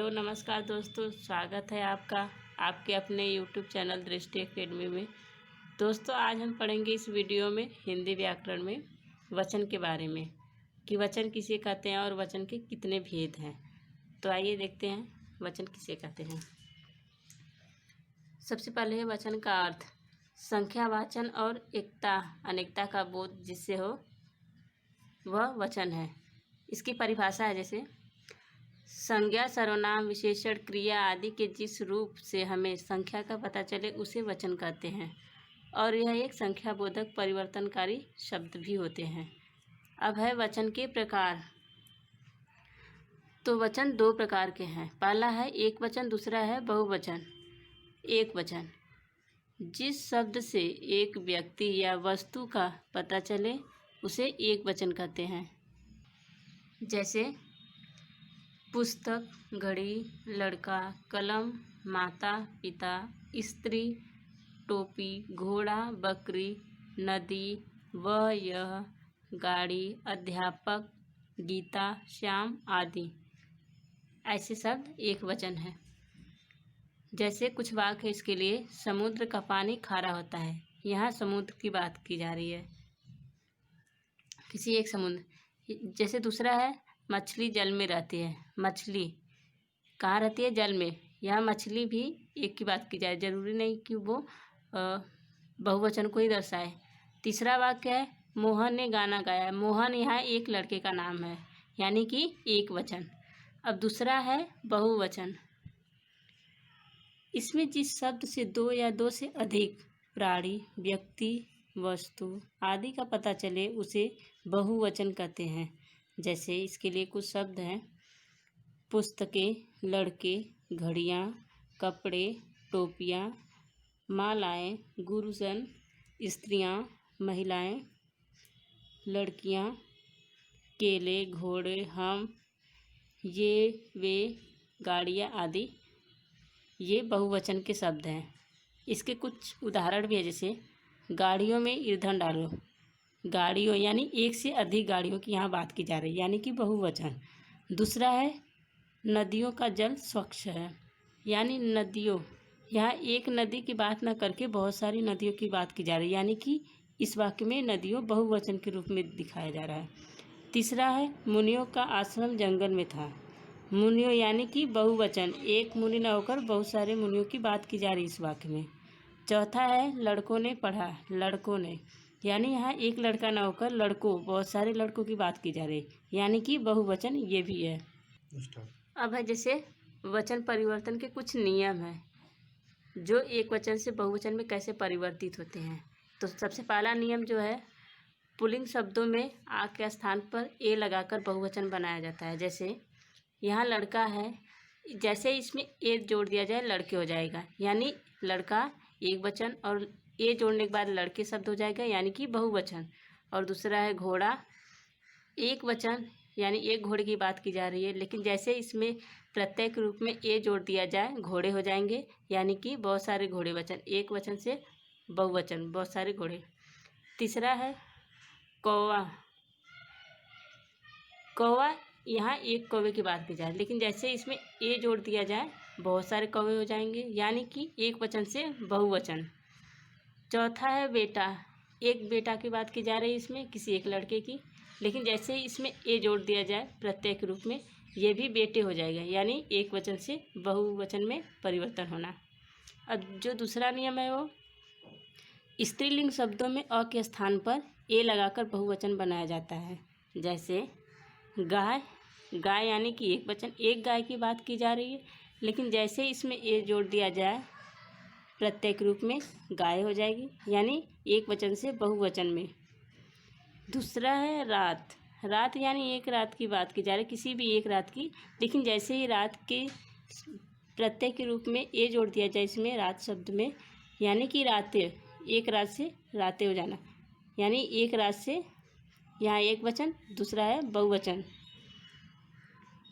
Hello नमस्कार दोस्तों, स्वागत है आपका आपके अपने यूट्यूब चैनल दृष्टि एकेडमी में। दोस्तों, आज हम पढ़ेंगे इस वीडियो में हिंदी व्याकरण में वचन के बारे में कि वचन किसे कहते हैं और वचन के कितने भेद हैं। तो आइए देखते हैं वचन किसे कहते हैं। सबसे पहले है वचन का अर्थ। संख्यावाचन और एकता अनेकता का बोध जिससे हो वह वचन है। इसकी परिभाषा है जैसे संज्ञा, सर्वनाम, विशेषण, क्रिया आदि के जिस रूप से हमें संख्या का पता चले उसे वचन कहते हैं और यह एक संख्याबोधक परिवर्तनकारी शब्द भी होते हैं। अब है वचन के प्रकार। तो वचन दो प्रकार के हैं। पहला है एक वचन, दूसरा है बहुवचन। एक वचन जिस शब्द से एक व्यक्ति या वस्तु का पता चले उसे एक वचन कहते हैं। जैसे पुस्तक, घड़ी, लड़का, कलम, माता पिता, स्त्री, टोपी, घोड़ा, बकरी, नदी, वह, यह, गाड़ी, अध्यापक, गीता, श्याम आदि ऐसे शब्द एक वचन है। जैसे कुछ वाक्य है इसके लिए, समुद्र का पानी खारा होता है। यहाँ समुद्र की बात की जा रही है, किसी एक समुद्र। जैसे दूसरा है मछली जल में रहती है। मछली कहाँ रहती है? जल में। यहाँ मछली भी एक की बात की जाए, जरूरी नहीं कि वो बहुवचन को ही दर्शाए। तीसरा वाक्य है मोहन ने गाना गाया। मोहन यहाँ एक लड़के का नाम है, यानी कि एक वचन। अब दूसरा है बहुवचन। इसमें जिस शब्द से दो या दो से अधिक प्राणी, व्यक्ति, वस्तु आदि का पता चले उसे बहुवचन कहते हैं। जैसे इसके लिए कुछ शब्द हैं, पुस्तकें, लड़के, घड़ियाँ, कपड़े, टोपियाँ, मालाएं, गुरुजन, स्त्रियाँ, महिलाएं, लड़कियाँ, केले, घोड़े, हम, ये, वे, गाड़ियाँ आदि ये बहुवचन के शब्द हैं। इसके कुछ उदाहरण भी है, जैसे गाड़ियों में ईंधन डालो। गाड़ियों यानी एक से अधिक गाड़ियों की यहाँ बात की जा रही है, यानी कि बहुवचन। दूसरा है नदियों का जल स्वच्छ है, यानी नदियों, यहाँ एक नदी की बात न करके बहुत सारी नदियों की बात की जा रही है, यानी कि इस वाक्य में नदियों बहुवचन के रूप में दिखाया जा रहा है। तीसरा है मुनियों का आश्रम जंगल में था। मुनियों यानी कि बहुवचन, एक मुनि न होकर बहुत सारे मुनियों की बात की जा रही है इस वाक्य में। चौथा है लड़कों ने पढ़ा। लड़कों ने यानी यहाँ एक लड़का न होकर लड़कों, बहुत सारे लड़कों की बात की जा रही, यानी कि बहुवचन ये भी है। अब है जैसे वचन परिवर्तन के कुछ नियम हैं जो एक वचन से बहुवचन में कैसे परिवर्तित होते हैं। तो सबसे पहला नियम जो है, पुल्लिंग शब्दों में आ के स्थान पर ए लगाकर बहुवचन बनाया जाता है। जैसे यहाँ लड़का है, जैसे इसमें ए जोड़ दिया जाए लड़के हो जाएगा, यानी लड़का एक वचन, और ए जोड़ने के बाद लड़के शब्द हो जाएगा, यानी कि बहुवचन। और दूसरा है घोड़ा, एक वचन, यानी एक घोड़े की बात की जा रही है, लेकिन जैसे इसमें प्रत्यय के रूप में ए जोड़ दिया जाए घोड़े हो जाएंगे, यानी कि बहुत सारे घोड़े वचन, एक वचन से बहुवचन, बहुत सारे घोड़े। तीसरा है कौवा। कौवा यहाँ एक कौवे की बात की जाए, लेकिन जैसे इसमें ए जोड़ दिया जाए बहुत सारे कौवे हो जाएंगे, यानी कि एक वचन से बहुवचन। चौथा है बेटा। एक बेटा की बात की जा रही है इसमें, किसी एक लड़के की, लेकिन जैसे ही इसमें ए जोड़ दिया जाए प्रत्यय के रूप में, ये भी बेटे हो जाएगा, यानी एक वचन से बहुवचन में परिवर्तन होना। अब जो दूसरा नियम है वो स्त्रीलिंग शब्दों में अ के स्थान पर ए लगाकर बहुवचन बनाया जाता है। जैसे गाय। गाय यानी कि एक वचन, एक गाय की बात की जा रही है, लेकिन जैसे इसमें ए जोड़ दिया जाए प्रत्यय के रूप में गाय हो जाएगी, यानी एक वचन से बहुवचन में। दूसरा है रात। रात यानी एक रात की बात की जा रही है, किसी भी एक रात की, लेकिन जैसे ही रात के प्रत्यय के रूप में ए जोड़ दिया जाए इसमें रात शब्द में, यानी कि रातें, एक रात से रातें हो जाना, यानी एक रात से, यहाँ एक वचन, दूसरा है बहुवचन।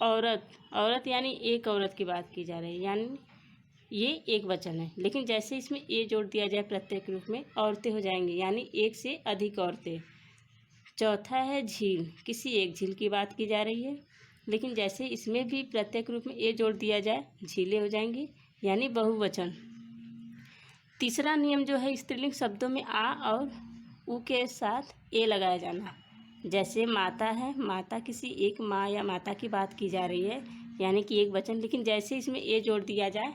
औरत। औरत यानी एक औरत की बात की जा रही है, यानी ये एक वचन है, लेकिन जैसे इसमें ए जोड़ दिया जाए प्रत्यय के रूप में औरतें हो जाएंगी, यानी एक से अधिक औरतें। चौथा है झील। किसी एक झील की बात की जा रही है, लेकिन जैसे इसमें भी प्रत्येक रूप में ए जोड़ दिया जाए झीलें हो जाएंगी यानी बहुवचन। तीसरा नियम जो है, स्त्रीलिंग शब्दों में आ और उ के साथ ए लगाया जाना। जैसे माता है, माता किसी एक माँ या माता की बात की जा रही है यानी कि एक वचन, लेकिन जैसे इसमें ए जोड़ दिया जाए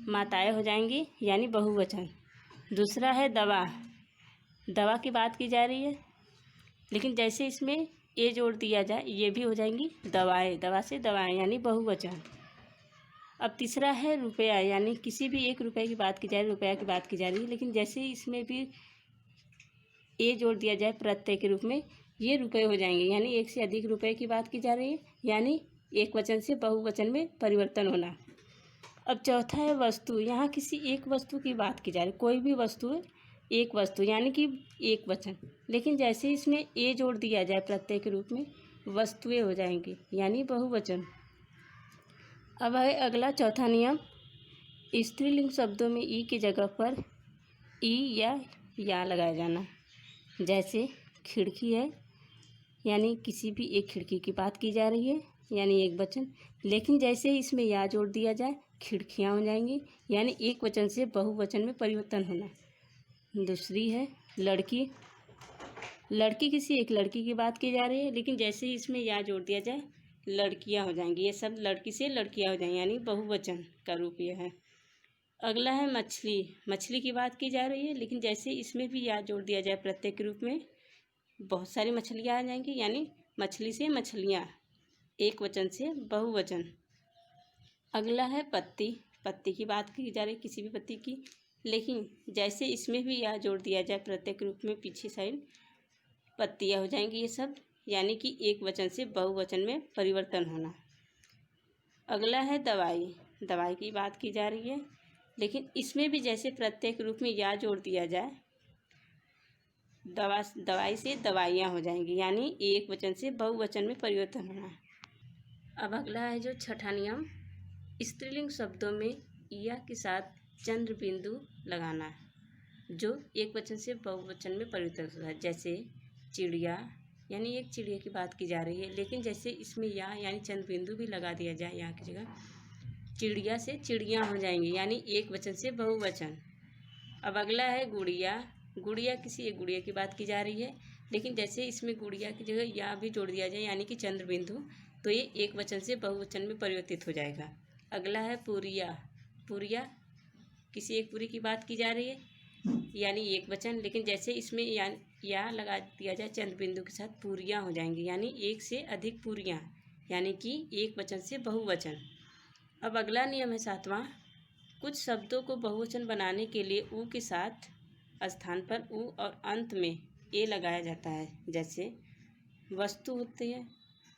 माताएं हो जाएंगी यानी बहुवचन। दूसरा है दवा, दवा की बात की जा रही है, लेकिन जैसे इसमें ए जोड़ दिया जाए ये भी हो जाएंगी दवाएं, दवा से दवाएं यानी बहुवचन। अब तीसरा है रुपया, यानी किसी भी एक रुपये की बात की जा रही है, रुपया की बात की जा रही है, लेकिन जैसे ही इसमें भी ए जोड़ दिया जाए प्रत्यय के रूप में ये रुपये हो जाएंगे यानी एक से अधिक रुपये की बात की जा रही है यानी एक वचन से बहुवचन में परिवर्तन होना। अब चौथा है वस्तु, यहाँ किसी एक वस्तु की बात की जा रही है, कोई भी वस्तु है, एक वस्तु यानी कि एक वचन, लेकिन जैसे इसमें ए जोड़ दिया जाए प्रत्यय के रूप में वस्तुएं हो जाएंगी यानी बहुवचन। अब है अगला चौथा नियम, स्त्रीलिंग शब्दों में ई की जगह पर ई या लगाया जाना। जैसे खिड़की है यानी किसी भी एक खिड़की की बात की जा रही है यानी एक वचन, लेकिन जैसे ही इसमें या जोड़ दिया जाए खिड़कियाँ हो जाएंगी यानी एक वचन से बहुवचन में परिवर्तन होना। दूसरी है लड़की, लड़की किसी एक लड़की की बात की जा रही है, लेकिन जैसे ही इसमें या जोड़ दिया जाए लड़कियाँ हो जाएंगी, ये सब लड़की से लड़कियाँ हो जाएंगी यानी बहुवचन का रूप यह है। अगला है मछली, मछली की बात की जा रही है, लेकिन जैसे इसमें भी या जोड़ दिया जाए प्रत्यय के रूप में बहुत सारी मछलियाँ आ जाएंगी यानी मछली से मछलियाँ, एक वचन से बहुवचन। अगला है पत्ती, पत्ती की बात की जा रही है किसी भी पत्ती की, लेकिन जैसे इसमें भी या जोड़ दिया जाए प्रत्यय के रूप में पीछे साइड पत्तियाँ हो जाएंगी ये सब यानी कि एक वचन से बहुवचन में परिवर्तन होना। अगला है दवाई, दवाई की बात की जा रही है, लेकिन इसमें भी जैसे प्रत्यय के रूप में या जोड़ दिया जाए दवाई से दवाइयाँ हो जाएंगी यानी एक वचन से बहुवचन में परिवर्तन होना। अब अगला है जो छठा नियम, स्त्रीलिंग शब्दों में या के साथ चंद्र बिंदु लगाना जो एक वचन से बहुवचन में परिवर्तन होता है। जैसे चिड़िया यानी एक चिड़िया की बात की जा रही है, लेकिन जैसे इसमें या यानी चंद्र बिंदु भी लगा दिया जाए यहाँ की जगह चिड़िया से चिड़ियाँ हो जाएंगी यानी एक वचन से बहुवचन। अब अगला है गुड़िया, गुड़िया किसी एक गुड़िया की बात की जा रही है, लेकिन जैसे इसमें गुड़िया की जगह या भी जोड़ दिया जाए यानी कि चंद्र बिंदु तो ये एक वचन से बहुवचन में परिवर्तित हो जाएगा। अगला है पुरिया, पुरिया किसी एक पुरी की बात की जा रही है यानी एक वचन, लेकिन जैसे इसमें या लगा दिया जाए चंद्र बिंदु के साथ पूरियाँ हो जाएंगी यानी एक से अधिक पूरियाँ यानी कि एक वचन से बहुवचन। अब अगला नियम है सातवां, कुछ शब्दों को बहुवचन बनाने के लिए उ के साथ स्थान पर उ और अंत में ए लगाया जाता है। जैसे वस्तु होती है,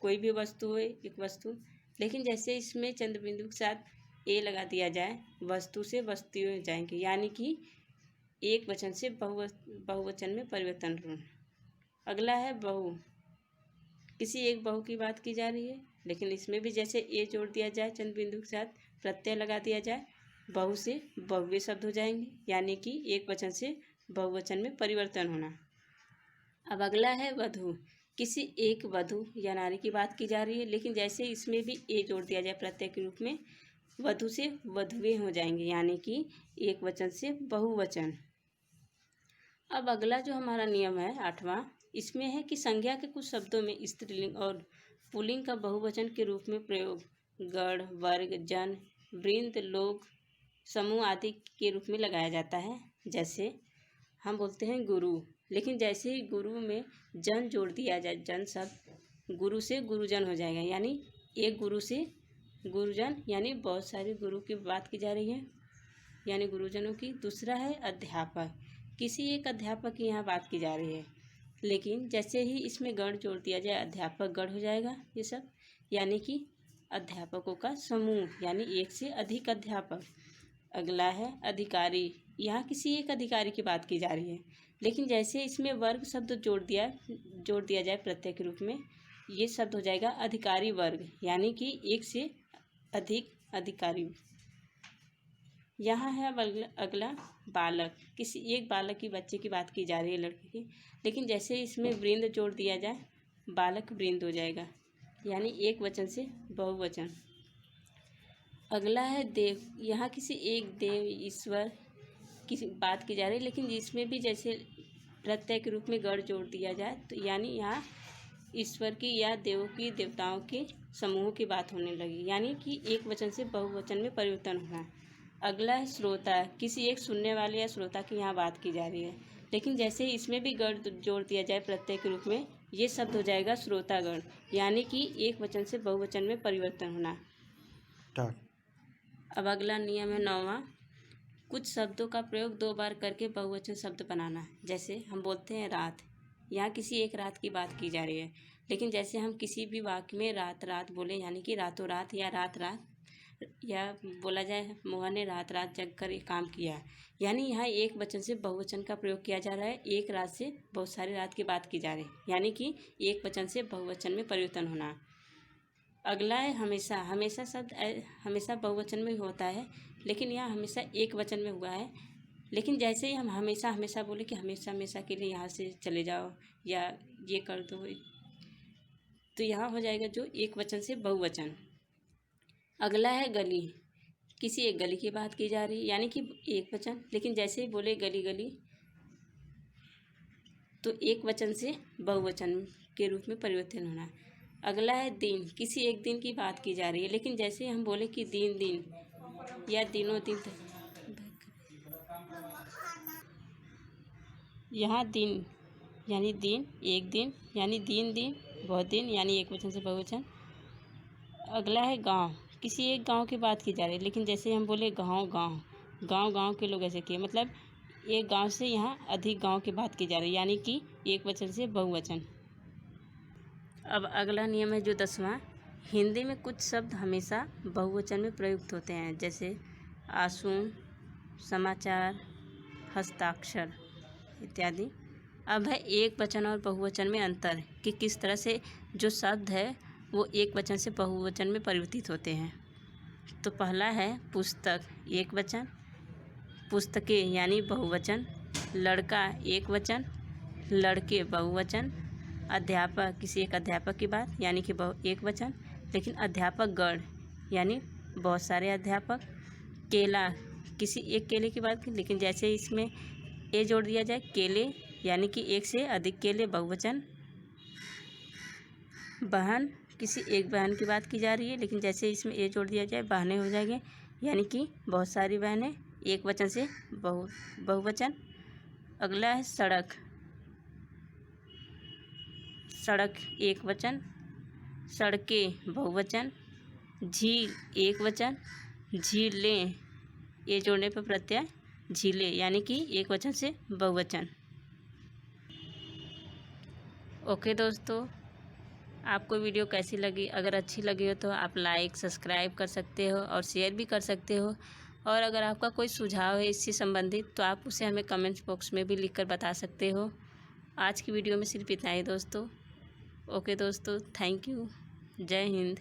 कोई भी वस्तु हो एक वस्तु, लेकिन जैसे इसमें चंद्र बिंदु के साथ ए लगा दिया जाए वस्तु से वस्तुएं हो जाएंगी यानी कि एक वचन से बहुवचन में परिवर्तन हो। अगला है बहु, किसी एक बहु की बात की जा रही है, लेकिन इसमें भी जैसे ए जोड़ दिया जाए चंद्र बिंदु के साथ प्रत्यय लगा दिया जाए बहु से बहुवे शब्द हो जाएंगे यानी कि एक वचन से बहुवचन में परिवर्तन होना। अब अगला है वधू, किसी एक वधू या नारी की बात की जा रही है, लेकिन जैसे इसमें भी ए जोड़ दिया जाए प्रत्यय के रूप में वधू से वधुवे हो जाएंगे यानी कि एक वचन से बहुवचन। अब अगला जो हमारा नियम है आठवां, इसमें है कि संज्ञा के कुछ शब्दों में स्त्रीलिंग और पुल्लिंग का बहुवचन के रूप में प्रयोग गण, वर्ग, जन, वृंद, लोग, समूह आदि के रूप में लगाया जाता है। जैसे हम बोलते हैं गुरु, लेकिन जैसे ही गुरु में जन जोड़ दिया जाए, जन शब्द गुरु से गुरुजन हो जाएगा यानी एक गुरु से गुरुजन यानी बहुत सारे गुरु की बात की जा रही है यानी गुरुजनों की। दूसरा है अध्यापक, किसी एक अध्यापक की यहाँ बात की जा रही है, लेकिन जैसे ही इसमें गण जोड़ दिया जाए अध्यापक गण हो जाएगा ये सब यानी कि अध्यापकों का समूह यानी एक से अधिक अध्यापक। अगला है अधिकारी, यहाँ किसी एक अधिकारी की बात की जा रही है, लेकिन जैसे इसमें वर्ग शब्द जोड़ दिया जाए प्रत्यय के रूप में ये शब्द हो जाएगा अधिकारी वर्ग यानी कि एक से अधिक अधिकारी। यहाँ है अगला बालक, किसी एक बालक की बच्चे की बात की जा रही है लड़के की, लेकिन जैसे इसमें वृंद जोड़ दिया जाए बालक वृंद हो जाएगा। यानी एक वचन से बहुवचन। अगला है देव। यहाँ किसी एक देव ईश्वर की बात की जा रही है, लेकिन जिसमें भी जैसे प्रत्यय के रूप में गढ़ जोड़ दिया जाए तो यानी यहाँ ईश्वर की या देवों की देवताओं के समूह की बात होने लगी, यानी कि एक वचन से बहुवचन में परिवर्तन होना है। अगला है श्रोता। किसी एक सुनने वाले या श्रोता की यहाँ बात की जा रही है, लेकिन जैसे इसमें भी गढ़ जोड़ दिया जाए प्रत्यय के रूप में, ये शब्द हो जाएगा श्रोतागण, यानी कि एक वचन से बहुवचन में परिवर्तन होना। अब अगला नियम है 9वां। कुछ शब्दों का प्रयोग 2 बार करके बहुवचन शब्द बनाना है। जैसे हम बोलते हैं रात, यहाँ किसी एक रात की बात की जा रही है, लेकिन जैसे हम किसी भी वाक्य में रात रात बोले, यानी कि रातों रात या रात रात, या बोला जाए मोहन ने रात रात जग कर काम किया, यानी यहाँ एक वचन से बहुवचन का प्रयोग किया जा रहा है। एक रात से बहुत सारी रात की बात की जा रही है, यानी कि एक वचन से बहुवचन में परिवर्तन होना। अगला है हमेशा। हमेशा शब्द हमेशा बहुवचन में होता है, लेकिन यहाँ हमेशा एक वचन में हुआ है। लेकिन जैसे ही हम हमेशा हमेशा बोले कि हमेशा हमेशा के लिए यहाँ से चले जाओ या ये कर दो, तो यहाँ हो जाएगा जो एक वचन से बहुवचन। अगला है गली। किसी एक गली की बात की जा रही है, यानी कि एक वचन, लेकिन जैसे ही बोले गली गली तो एक वचन से बहुवचन के रूप में परिवर्तन होना है। अगला है दिन। किसी एक दिन की बात की जा रही है, लेकिन जैसे हम बोले कि दिन दिन या दिनों दिन, यहाँ दिन यानी दिन, एक दिन यानी दिन दिन, बहुत दिन यानी एक वचन से बहुवचन। अगला है गांव। किसी एक गांव की बात की जा रही है, लेकिन जैसे हम बोले गांव गांव, गांव गांव के लोग ऐसे किए, मतलब एक गांव से यहाँ अधिक गांव की बात की जा रही है, यानी कि एक वचन से बहुवचन। अब अगला नियम है जो 10वां। हिंदी में कुछ शब्द हमेशा बहुवचन में प्रयुक्त होते हैं, जैसे आसून, समाचार, हस्ताक्षर इत्यादि। अब है एक वचन और बहुवचन में अंतर, कि किस तरह से जो शब्द है वो एक वचन से बहुवचन में परिवर्तित होते हैं। तो पहला है पुस्तक, एक वचन, पुस्तकें यानी बहुवचन, लड़का एक वचन, लड़के बहुवचन, अध्यापक किसी एक अध्यापक की बात यानी कि एक वचन, लेकिन अध्यापक गण यानी बहुत सारे अध्यापक, केला किसी एक केले की बात, लेकिन जैसे इसमें ए जोड़ दिया जाए केले यानी कि एक से अधिक केले बहुवचन, बहन किसी एक बहन की बात की जा रही है, लेकिन जैसे इसमें ए जोड़ दिया जाए बहनें हो जाएंगे, यानी कि बहुत सारी बहनें, एक वचन से बहुवचन। अगला है सड़क। सड़क एक वचन, सड़कें बहुवचन, झील एक वचन, झीलें ये जोड़ने पर प्रत्यय झीलें यानी कि एक वचन से बहुवचन। ओके दोस्तों, आपको वीडियो कैसी लगी? अगर अच्छी लगी हो तो आप लाइक सब्सक्राइब कर सकते हो और शेयर भी कर सकते हो, और अगर आपका कोई सुझाव है इससे संबंधित तो आप उसे हमें कमेंट बॉक्स में भी लिखकर बता सकते हो। आज की वीडियो में सिर्फ इतना ही दोस्तों। ओके दोस्तों, थैंक यू। जय हिंद।